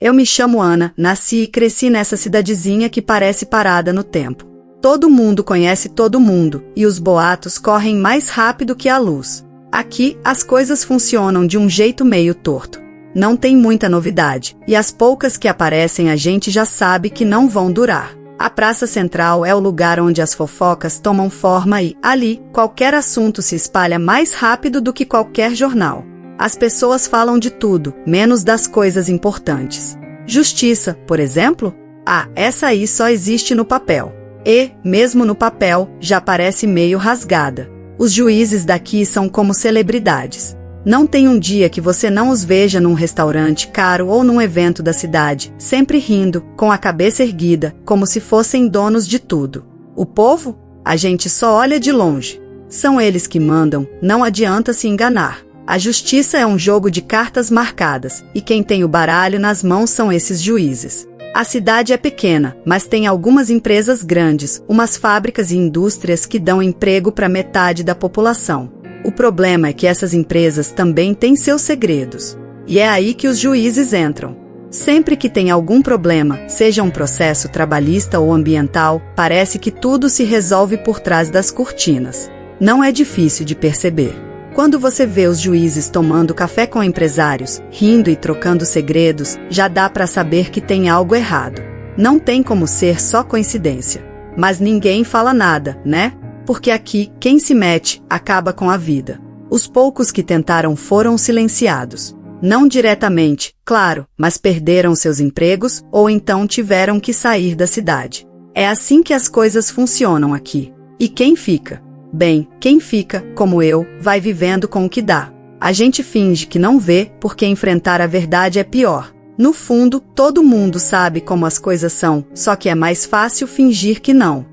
Eu me chamo Ana, nasci e cresci nessa cidadezinha que parece parada no tempo. Todo mundo conhece todo mundo, e os boatos correm mais rápido que a luz. Aqui, as coisas funcionam de um jeito meio torto. Não tem muita novidade, e as poucas que aparecem a gente já sabe que não vão durar. A Praça Central é o lugar onde as fofocas tomam forma e, ali, qualquer assunto se espalha mais rápido do que qualquer jornal. As pessoas falam de tudo, menos das coisas importantes. Justiça, por exemplo? Ah, essa aí só existe no papel. E, mesmo no papel, já parece meio rasgada. Os juízes daqui são como celebridades. Não tem um dia que você não os veja num restaurante caro ou num evento da cidade, sempre rindo, com a cabeça erguida, como se fossem donos de tudo. O povo? A gente só olha de longe. São eles que mandam, não adianta se enganar. A justiça é um jogo de cartas marcadas, e quem tem o baralho nas mãos são esses juízes. A cidade é pequena, mas tem algumas empresas grandes, umas fábricas e indústrias que dão emprego para metade da população. O problema é que essas empresas também têm seus segredos. E é aí que os juízes entram. Sempre que tem algum problema, seja um processo trabalhista ou ambiental, parece que tudo se resolve por trás das cortinas. Não é difícil de perceber. Quando você vê os juízes tomando café com empresários, rindo e trocando segredos, já dá para saber que tem algo errado. Não tem como ser só coincidência. Mas ninguém fala nada, né? Porque aqui, quem se mete, acaba com a vida. Os poucos que tentaram foram silenciados. Não diretamente, claro, mas perderam seus empregos ou então tiveram que sair da cidade. É assim que as coisas funcionam aqui. E quem fica? Bem, quem fica, como eu, vai vivendo com o que dá. A gente finge que não vê, porque enfrentar a verdade é pior. No fundo, todo mundo sabe como as coisas são, só que é mais fácil fingir que não.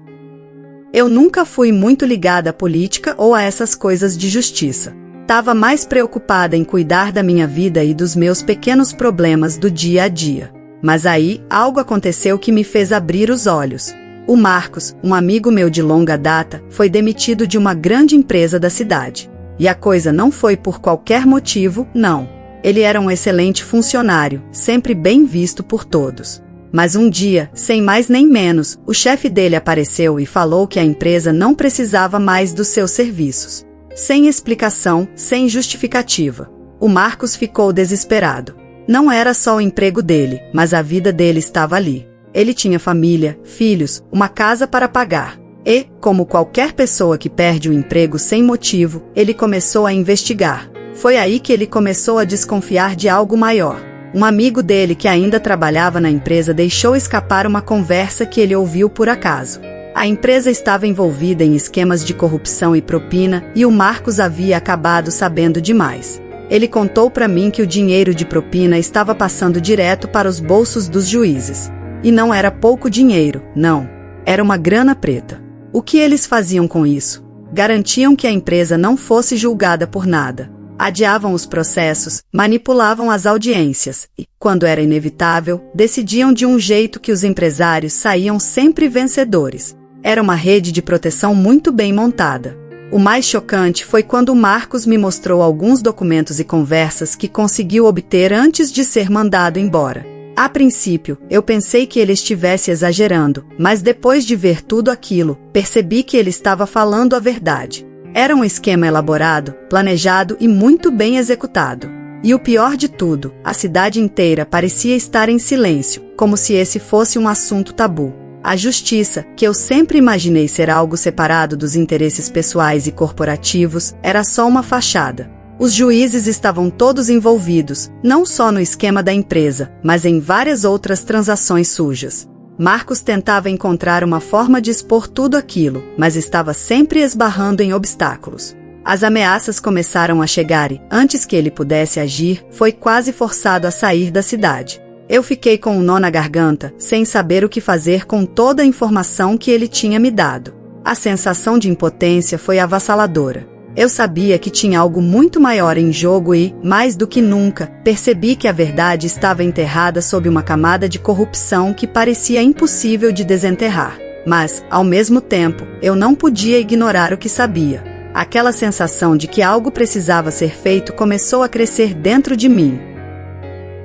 Eu nunca fui muito ligada à política ou a essas coisas de justiça. Tava mais preocupada em cuidar da minha vida e dos meus pequenos problemas do dia a dia. Mas aí, algo aconteceu que me fez abrir os olhos. O Marcos, um amigo meu de longa data, foi demitido de uma grande empresa da cidade. E a coisa não foi por qualquer motivo, não. Ele era um excelente funcionário, sempre bem visto por todos. Mas um dia, sem mais nem menos, o chefe dele apareceu e falou que a empresa não precisava mais dos seus serviços. Sem explicação, sem justificativa. O Marcos ficou desesperado. Não era só o emprego dele, mas a vida dele estava ali. Ele tinha família, filhos, uma casa para pagar. E, como qualquer pessoa que perde o emprego sem motivo, ele começou a investigar. Foi aí que ele começou a desconfiar de algo maior. Um amigo dele que ainda trabalhava na empresa deixou escapar uma conversa que ele ouviu por acaso. A empresa estava envolvida em esquemas de corrupção e propina, e o Marcos havia acabado sabendo demais. Ele contou para mim que o dinheiro de propina estava passando direto para os bolsos dos juízes. E não era pouco dinheiro, não. Era uma grana preta. O que eles faziam com isso? Garantiam que a empresa não fosse julgada por nada. Adiavam os processos, manipulavam as audiências e, quando era inevitável, decidiam de um jeito que os empresários saíam sempre vencedores. Era uma rede de proteção muito bem montada. O mais chocante foi quando o Marcos me mostrou alguns documentos e conversas que conseguiu obter antes de ser mandado embora. A princípio, eu pensei que ele estivesse exagerando, mas depois de ver tudo aquilo, percebi que ele estava falando a verdade. Era um esquema elaborado, planejado e muito bem executado. E o pior de tudo, a cidade inteira parecia estar em silêncio, como se esse fosse um assunto tabu. A justiça, que eu sempre imaginei ser algo separado dos interesses pessoais e corporativos, era só uma fachada. Os juízes estavam todos envolvidos, não só no esquema da empresa, mas em várias outras transações sujas. Marcos tentava encontrar uma forma de expor tudo aquilo, mas estava sempre esbarrando em obstáculos. As ameaças começaram a chegar e, antes que ele pudesse agir, foi quase forçado a sair da cidade. Eu fiquei com um nó na garganta, sem saber o que fazer com toda a informação que ele tinha me dado. A sensação de impotência foi avassaladora. Eu sabia que tinha algo muito maior em jogo e, mais do que nunca, percebi que a verdade estava enterrada sob uma camada de corrupção que parecia impossível de desenterrar. Mas, ao mesmo tempo, eu não podia ignorar o que sabia. Aquela sensação de que algo precisava ser feito começou a crescer dentro de mim.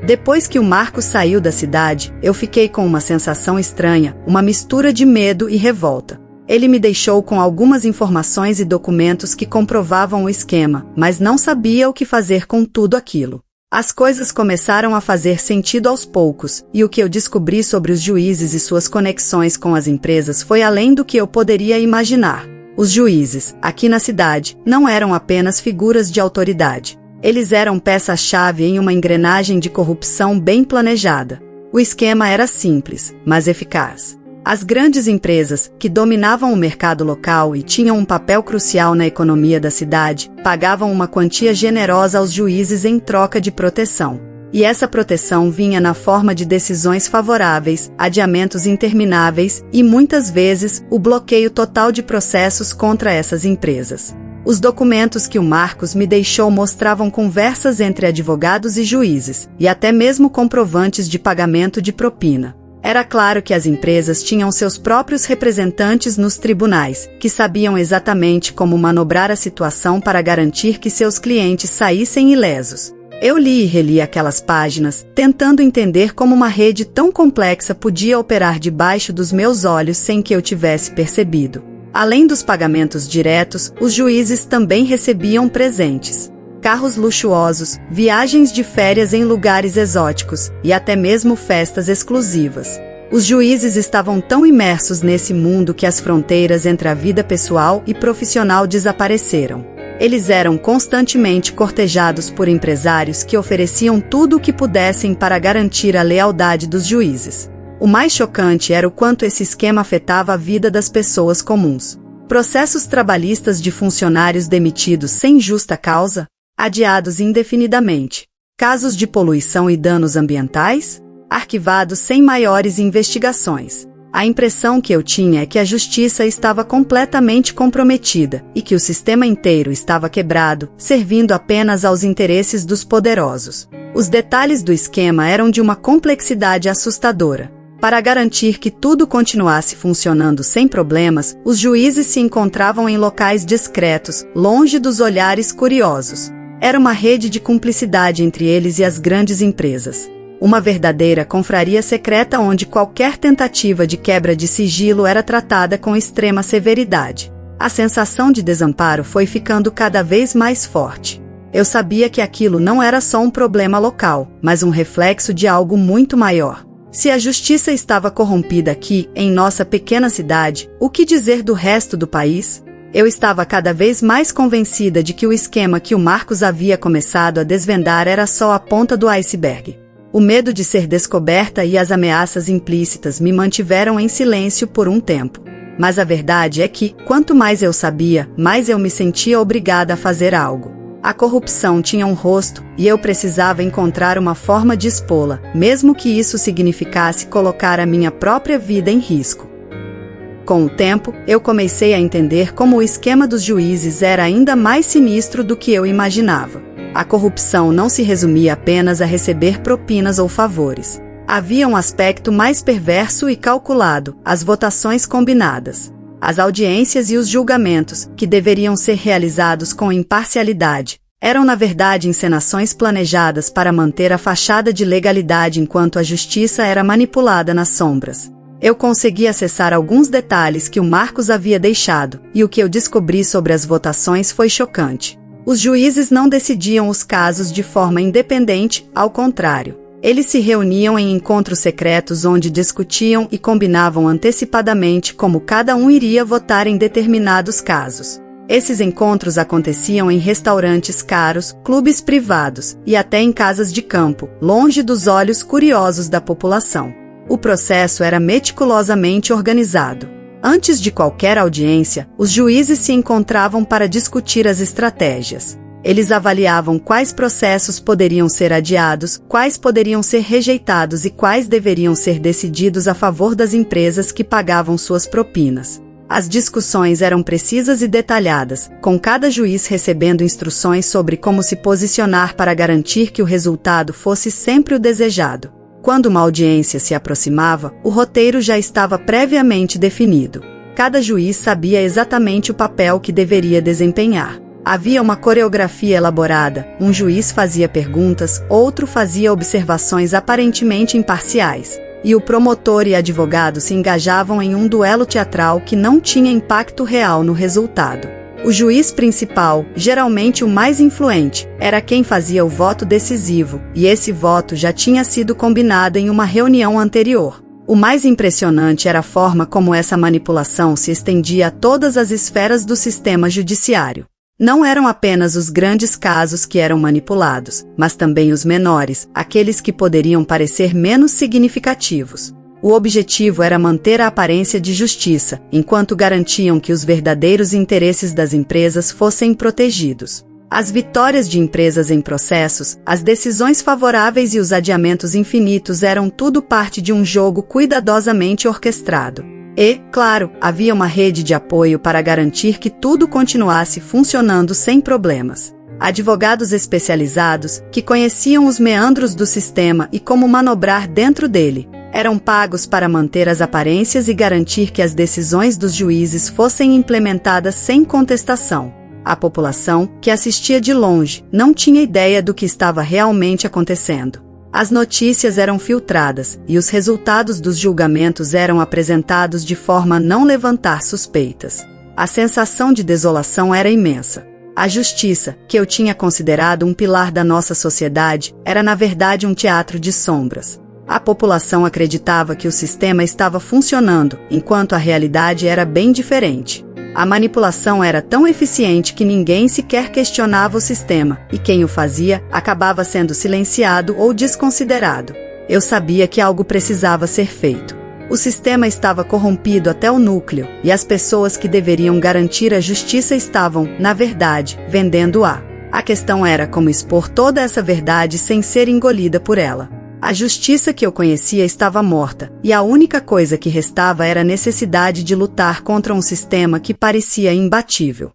Depois que o Marcos saiu da cidade, eu fiquei com uma sensação estranha, uma mistura de medo e revolta. Ele me deixou com algumas informações e documentos que comprovavam o esquema, mas não sabia o que fazer com tudo aquilo. As coisas começaram a fazer sentido aos poucos, e o que eu descobri sobre os juízes e suas conexões com as empresas foi além do que eu poderia imaginar. Os juízes, aqui na cidade, não eram apenas figuras de autoridade. Eles eram peça-chave em uma engrenagem de corrupção bem planejada. O esquema era simples, mas eficaz. As grandes empresas, que dominavam o mercado local e tinham um papel crucial na economia da cidade, pagavam uma quantia generosa aos juízes em troca de proteção. E essa proteção vinha na forma de decisões favoráveis, adiamentos intermináveis e, muitas vezes, o bloqueio total de processos contra essas empresas. Os documentos que o Marcos me deixou mostravam conversas entre advogados e juízes, e até mesmo comprovantes de pagamento de propina. Era claro que as empresas tinham seus próprios representantes nos tribunais, que sabiam exatamente como manobrar a situação para garantir que seus clientes saíssem ilesos. Eu li e reli aquelas páginas, tentando entender como uma rede tão complexa podia operar debaixo dos meus olhos sem que eu tivesse percebido. Além dos pagamentos diretos, os juízes também recebiam presentes. Carros luxuosos, viagens de férias em lugares exóticos e até mesmo festas exclusivas. Os juízes estavam tão imersos nesse mundo que as fronteiras entre a vida pessoal e profissional desapareceram. Eles eram constantemente cortejados por empresários que ofereciam tudo o que pudessem para garantir a lealdade dos juízes. O mais chocante era o quanto esse esquema afetava a vida das pessoas comuns. Processos trabalhistas de funcionários demitidos sem justa causa, adiados indefinidamente. Casos de poluição e danos ambientais, arquivados sem maiores investigações. A impressão que eu tinha é que a justiça estava completamente comprometida e que o sistema inteiro estava quebrado, servindo apenas aos interesses dos poderosos. Os detalhes do esquema eram de uma complexidade assustadora. Para garantir que tudo continuasse funcionando sem problemas, os juízes se encontravam em locais discretos, longe dos olhares curiosos. Era uma rede de cumplicidade entre eles e as grandes empresas. Uma verdadeira confraria secreta onde qualquer tentativa de quebra de sigilo era tratada com extrema severidade. A sensação de desamparo foi ficando cada vez mais forte. Eu sabia que aquilo não era só um problema local, mas um reflexo de algo muito maior. Se a justiça estava corrompida aqui, em nossa pequena cidade, o que dizer do resto do país? Eu estava cada vez mais convencida de que o esquema que o Marcos havia começado a desvendar era só a ponta do iceberg. O medo de ser descoberta e as ameaças implícitas me mantiveram em silêncio por um tempo. Mas a verdade é que, quanto mais eu sabia, mais eu me sentia obrigada a fazer algo. A corrupção tinha um rosto, e eu precisava encontrar uma forma de expô-la, mesmo que isso significasse colocar a minha própria vida em risco. Com o tempo, eu comecei a entender como o esquema dos juízes era ainda mais sinistro do que eu imaginava. A corrupção não se resumia apenas a receber propinas ou favores. Havia um aspecto mais perverso e calculado, as votações combinadas. As audiências e os julgamentos, que deveriam ser realizados com imparcialidade, eram na verdade encenações planejadas para manter a fachada de legalidade enquanto a justiça era manipulada nas sombras. Eu consegui acessar alguns detalhes que o Marcos havia deixado, e o que eu descobri sobre as votações foi chocante. Os juízes não decidiam os casos de forma independente, ao contrário. Eles se reuniam em encontros secretos onde discutiam e combinavam antecipadamente como cada um iria votar em determinados casos. Esses encontros aconteciam em restaurantes caros, clubes privados e até em casas de campo, longe dos olhos curiosos da população. O processo era meticulosamente organizado. Antes de qualquer audiência, os juízes se encontravam para discutir as estratégias. Eles avaliavam quais processos poderiam ser adiados, quais poderiam ser rejeitados e quais deveriam ser decididos a favor das empresas que pagavam suas propinas. As discussões eram precisas e detalhadas, com cada juiz recebendo instruções sobre como se posicionar para garantir que o resultado fosse sempre o desejado. Quando uma audiência se aproximava, o roteiro já estava previamente definido. Cada juiz sabia exatamente o papel que deveria desempenhar. Havia uma coreografia elaborada, um juiz fazia perguntas, outro fazia observações aparentemente imparciais, e o promotor e advogado se engajavam em um duelo teatral que não tinha impacto real no resultado. O juiz principal, geralmente o mais influente, era quem fazia o voto decisivo, e esse voto já tinha sido combinado em uma reunião anterior. O mais impressionante era a forma como essa manipulação se estendia a todas as esferas do sistema judiciário. Não eram apenas os grandes casos que eram manipulados, mas também os menores, aqueles que poderiam parecer menos significativos. O objetivo era manter a aparência de justiça, enquanto garantiam que os verdadeiros interesses das empresas fossem protegidos. As vitórias de empresas em processos, as decisões favoráveis e os adiamentos infinitos eram tudo parte de um jogo cuidadosamente orquestrado. E, claro, havia uma rede de apoio para garantir que tudo continuasse funcionando sem problemas. Advogados especializados, que conheciam os meandros do sistema e como manobrar dentro dele, eram pagos para manter as aparências e garantir que as decisões dos juízes fossem implementadas sem contestação. A população, que assistia de longe, não tinha ideia do que estava realmente acontecendo. As notícias eram filtradas, e os resultados dos julgamentos eram apresentados de forma a não levantar suspeitas. A sensação de desolação era imensa. A justiça, que eu tinha considerado um pilar da nossa sociedade, era na verdade um teatro de sombras. A população acreditava que o sistema estava funcionando, enquanto a realidade era bem diferente. A manipulação era tão eficiente que ninguém sequer questionava o sistema, e quem o fazia acabava sendo silenciado ou desconsiderado. Eu sabia que algo precisava ser feito. O sistema estava corrompido até o núcleo, e as pessoas que deveriam garantir a justiça estavam, na verdade, vendendo-a. A questão era como expor toda essa verdade sem ser engolida por ela. A justiça que eu conhecia estava morta, e a única coisa que restava era a necessidade de lutar contra um sistema que parecia imbatível.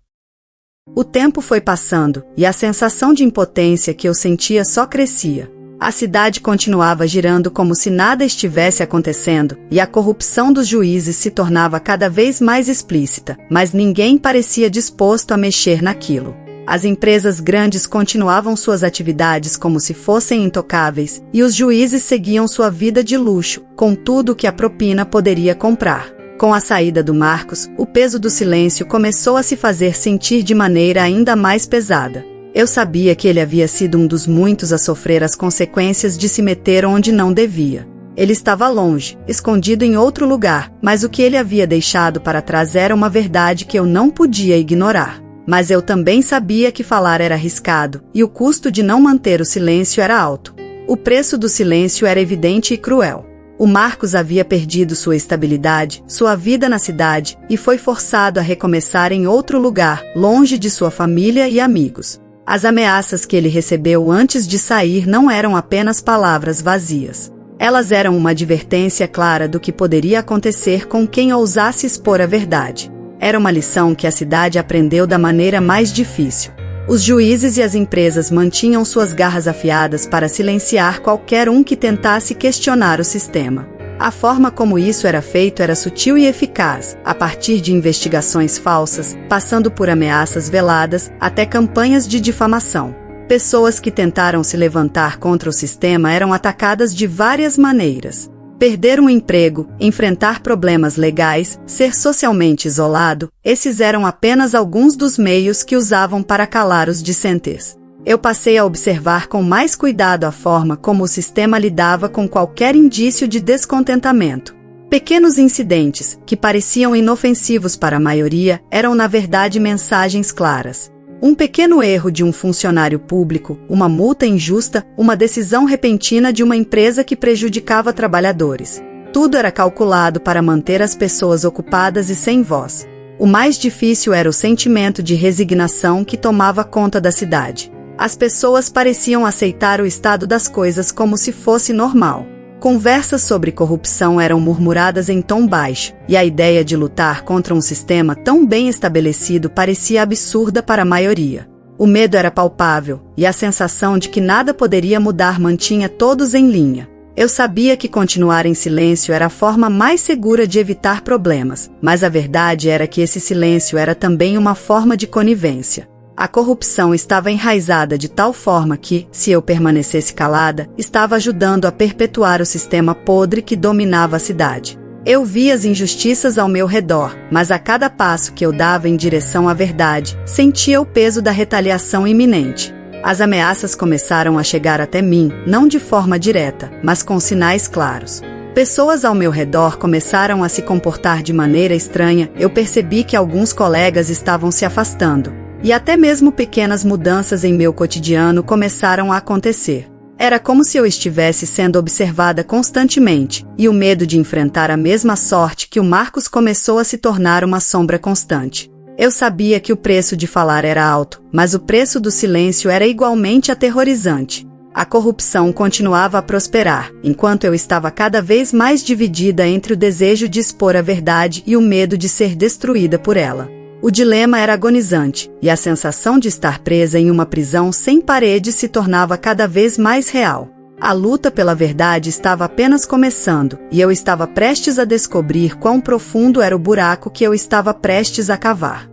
O tempo foi passando, e a sensação de impotência que eu sentia só crescia. A cidade continuava girando como se nada estivesse acontecendo, e a corrupção dos juízes se tornava cada vez mais explícita, mas ninguém parecia disposto a mexer naquilo. As empresas grandes continuavam suas atividades como se fossem intocáveis, e os juízes seguiam sua vida de luxo, com tudo o que a propina poderia comprar. Com a saída do Marcos, o peso do silêncio começou a se fazer sentir de maneira ainda mais pesada. Eu sabia que ele havia sido um dos muitos a sofrer as consequências de se meter onde não devia. Ele estava longe, escondido em outro lugar, mas o que ele havia deixado para trás era uma verdade que eu não podia ignorar. Mas eu também sabia que falar era arriscado, e o custo de não manter o silêncio era alto. O preço do silêncio era evidente e cruel. O Marcos havia perdido sua estabilidade, sua vida na cidade, e foi forçado a recomeçar em outro lugar, longe de sua família e amigos. As ameaças que ele recebeu antes de sair não eram apenas palavras vazias. Elas eram uma advertência clara do que poderia acontecer com quem ousasse expor a verdade. Era uma lição que a cidade aprendeu da maneira mais difícil. Os juízes e as empresas mantinham suas garras afiadas para silenciar qualquer um que tentasse questionar o sistema. A forma como isso era feito era sutil e eficaz, a partir de investigações falsas, passando por ameaças veladas, até campanhas de difamação. Pessoas que tentaram se levantar contra o sistema eram atacadas de várias maneiras. Perder um emprego, enfrentar problemas legais, ser socialmente isolado, esses eram apenas alguns dos meios que usavam para calar os dissidentes. Eu passei a observar com mais cuidado a forma como o sistema lidava com qualquer indício de descontentamento. Pequenos incidentes, que pareciam inofensivos para a maioria, eram na verdade mensagens claras. Um pequeno erro de um funcionário público, uma multa injusta, uma decisão repentina de uma empresa que prejudicava trabalhadores. Tudo era calculado para manter as pessoas ocupadas e sem voz. O mais difícil era o sentimento de resignação que tomava conta da cidade. As pessoas pareciam aceitar o estado das coisas como se fosse normal. Conversas sobre corrupção eram murmuradas em tom baixo, e a ideia de lutar contra um sistema tão bem estabelecido parecia absurda para a maioria. O medo era palpável, e a sensação de que nada poderia mudar mantinha todos em linha. Eu sabia que continuar em silêncio era a forma mais segura de evitar problemas, mas a verdade era que esse silêncio era também uma forma de conivência. A corrupção estava enraizada de tal forma que, se eu permanecesse calada, estava ajudando a perpetuar o sistema podre que dominava a cidade. Eu via as injustiças ao meu redor, mas a cada passo que eu dava em direção à verdade, sentia o peso da retaliação iminente. As ameaças começaram a chegar até mim, não de forma direta, mas com sinais claros. Pessoas ao meu redor começaram a se comportar de maneira estranha, eu percebi que alguns colegas estavam se afastando. E até mesmo pequenas mudanças em meu cotidiano começaram a acontecer. Era como se eu estivesse sendo observada constantemente, e o medo de enfrentar a mesma sorte que o Marcos começou a se tornar uma sombra constante. Eu sabia que o preço de falar era alto, mas o preço do silêncio era igualmente aterrorizante. A corrupção continuava a prosperar, enquanto eu estava cada vez mais dividida entre o desejo de expor a verdade e o medo de ser destruída por ela. O dilema era agonizante, e a sensação de estar presa em uma prisão sem paredes se tornava cada vez mais real. A luta pela verdade estava apenas começando, e eu estava prestes a descobrir quão profundo era o buraco que eu estava prestes a cavar.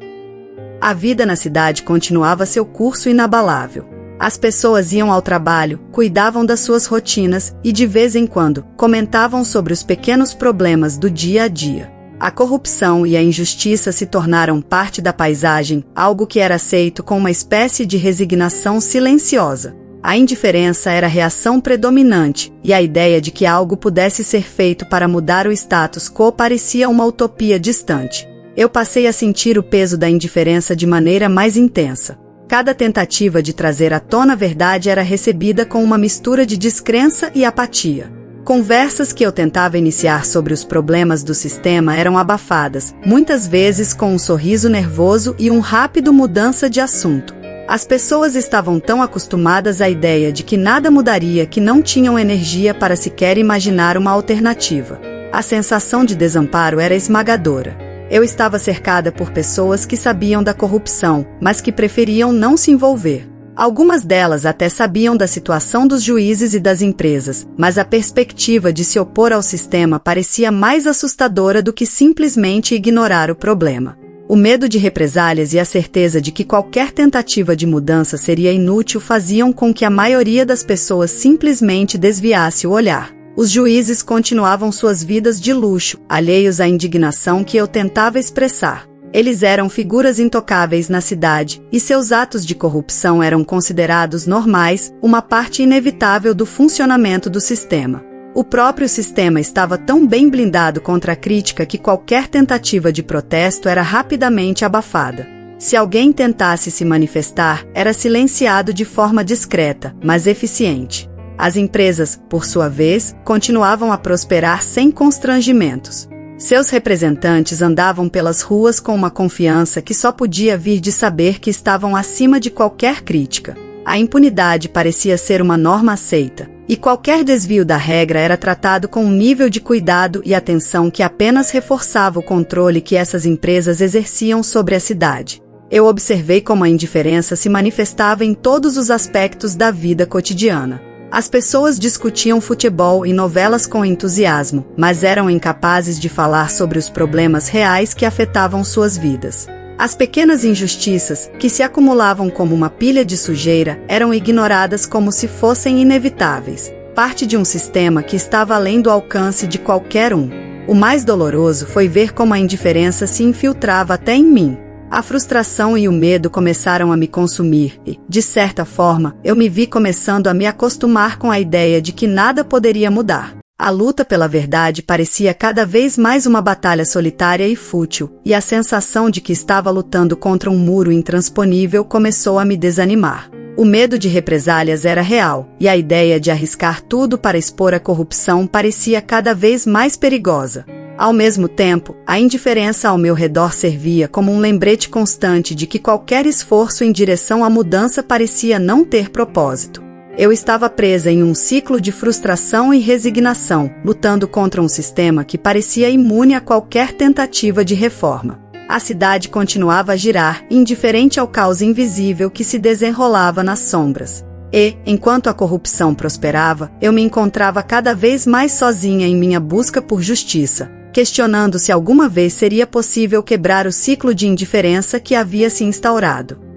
A vida na cidade continuava seu curso inabalável. As pessoas iam ao trabalho, cuidavam das suas rotinas e, de vez em quando, comentavam sobre os pequenos problemas do dia a dia. A corrupção e a injustiça se tornaram parte da paisagem, algo que era aceito com uma espécie de resignação silenciosa. A indiferença era a reação predominante, e a ideia de que algo pudesse ser feito para mudar o status quo parecia uma utopia distante. Eu passei a sentir o peso da indiferença de maneira mais intensa. Cada tentativa de trazer à tona a verdade era recebida com uma mistura de descrença e apatia. Conversas que eu tentava iniciar sobre os problemas do sistema eram abafadas, muitas vezes com um sorriso nervoso e uma rápida mudança de assunto. As pessoas estavam tão acostumadas à ideia de que nada mudaria que não tinham energia para sequer imaginar uma alternativa. A sensação de desamparo era esmagadora. Eu estava cercada por pessoas que sabiam da corrupção, mas que preferiam não se envolver. Algumas delas até sabiam da situação dos juízes e das empresas, mas a perspectiva de se opor ao sistema parecia mais assustadora do que simplesmente ignorar o problema. O medo de represálias e a certeza de que qualquer tentativa de mudança seria inútil faziam com que a maioria das pessoas simplesmente desviasse o olhar. Os juízes continuavam suas vidas de luxo, alheios à indignação que eu tentava expressar. Eles eram figuras intocáveis na cidade, e seus atos de corrupção eram considerados normais, uma parte inevitável do funcionamento do sistema. O próprio sistema estava tão bem blindado contra a crítica que qualquer tentativa de protesto era rapidamente abafada. Se alguém tentasse se manifestar, era silenciado de forma discreta, mas eficiente. As empresas, por sua vez, continuavam a prosperar sem constrangimentos. Seus representantes andavam pelas ruas com uma confiança que só podia vir de saber que estavam acima de qualquer crítica. A impunidade parecia ser uma norma aceita, e qualquer desvio da regra era tratado com um nível de cuidado e atenção que apenas reforçava o controle que essas empresas exerciam sobre a cidade. Eu observei como a indiferença se manifestava em todos os aspectos da vida cotidiana. As pessoas discutiam futebol e novelas com entusiasmo, mas eram incapazes de falar sobre os problemas reais que afetavam suas vidas. As pequenas injustiças, que se acumulavam como uma pilha de sujeira, eram ignoradas como se fossem inevitáveis, parte de um sistema que estava além do alcance de qualquer um. O mais doloroso foi ver como a indiferença se infiltrava até em mim. A frustração e o medo começaram a me consumir e, de certa forma, eu me vi começando a me acostumar com a ideia de que nada poderia mudar. A luta pela verdade parecia cada vez mais uma batalha solitária e fútil, e a sensação de que estava lutando contra um muro intransponível começou a me desanimar. O medo de represálias era real, e a ideia de arriscar tudo para expor a corrupção parecia cada vez mais perigosa. Ao mesmo tempo, a indiferença ao meu redor servia como um lembrete constante de que qualquer esforço em direção à mudança parecia não ter propósito. Eu estava presa em um ciclo de frustração e resignação, lutando contra um sistema que parecia imune a qualquer tentativa de reforma. A cidade continuava a girar, indiferente ao caos invisível que se desenrolava nas sombras. E, enquanto a corrupção prosperava, eu me encontrava cada vez mais sozinha em minha busca por justiça, questionando se alguma vez seria possível quebrar o ciclo de indiferença que havia se instaurado.